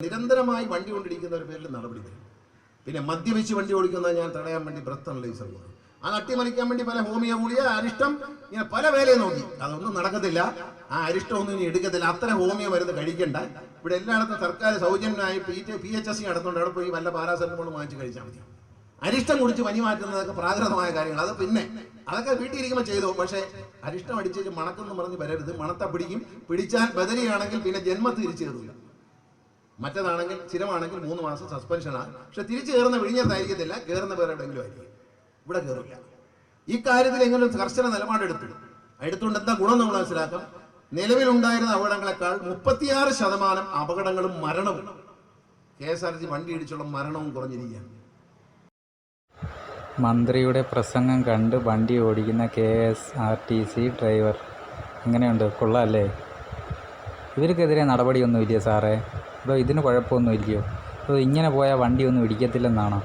നിരന്തരമായി വണ്ടി കൊണ്ടിരിക്കുന്നവരുടെ പേരിൽ നടപടി വരും. പിന്നെ മദ്യപിച്ച് വണ്ടി ഓടിക്കുന്നത് ഞാൻ തടയാൻ വേണ്ടി ബ്രത്ത് അനലൈസർ കൊടുക്കും. അത് അട്ടിമറിക്കാൻ വേണ്ടി പല ഹോമിയോ ഗുളിക അരിഷ്ടം ഇങ്ങനെ പല വേലയെ നോക്കി, അതൊന്നും നടക്കത്തില്ല. ആ അരിഷ്ടമൊന്നും ഇനി എടുക്കത്തില്ല. അത്തരം ഹോമിയോ മരുന്ന് കഴിക്കണ്ട. ഇവിടെ എല്ലായിടത്തും സർക്കാർ സൗജന്യമായി PHC നടത്തുന്നുണ്ട്. അവിടെ പോയി വല്ല പാരാസെറ്റമോൾ വാങ്ങിച്ച് കഴിച്ചാൽ മതി. അരിഷ്ടം കുടിച്ച് പനി മാറ്റുന്നതൊക്കെ പ്രാകൃതമായ കാര്യങ്ങൾ. അത് പിന്നെ അതൊക്കെ വീട്ടിലിരിക്കുമ്പോൾ ചെയ്തു. പക്ഷേ അരിഷ്ടം അടിച്ച് മണക്കെന്ന് പറഞ്ഞ് വരരുത്. മണത്ത പിടിക്കും. പിടിച്ചാൽ ബദലിയാണെങ്കിൽ പിന്നെ ജന്മത്തിൽ തിരിച്ചു കയറില്ല. മറ്റേതാണെങ്കിൽ സ്ഥിരമാണെങ്കിൽ 3 മാസം സസ്പെൻഷനാണ്. പക്ഷെ തിരിച്ചു കയറുന്ന വിഴിഞ്ഞത്തായിരിക്കത്തില്ല, കയറുന്ന വേറെ എവിടെയെങ്കിലും ആയിരിക്കും. ഇവിടെ കയറില്ല. ഈ കാര്യത്തിൽ എങ്ങനെ കർശന എടുത്തുകൊണ്ട് എന്താ ഗുണം നമ്മൾ മനസ്സിലാക്കാം. നിലവിലുണ്ടായിരുന്ന അപകടങ്ങളെക്കാൾ 36% അപകടങ്ങളും മരണവും KSRTC വണ്ടി ഇടിച്ചുള്ള മരണവും കുറഞ്ഞിരിക്കുകയാണ്. മന്ത്രിയുടെ പ്രസംഗം കണ്ട് വണ്ടി ഓടിക്കുന്ന KSRTC ഡ്രൈവർ എങ്ങനെയുണ്ട്? കൊള്ളാമല്ലേ? ഇവർക്കെതിരെ നടപടിയൊന്നുമില്ലേ സാറേ? അതോ ഇതിന് കുഴപ്പമൊന്നുമില്ലയോ? അതോ ഇങ്ങനെ പോയാൽ വണ്ടിയൊന്നും ഇടിക്കത്തില്ലെന്നാണോ?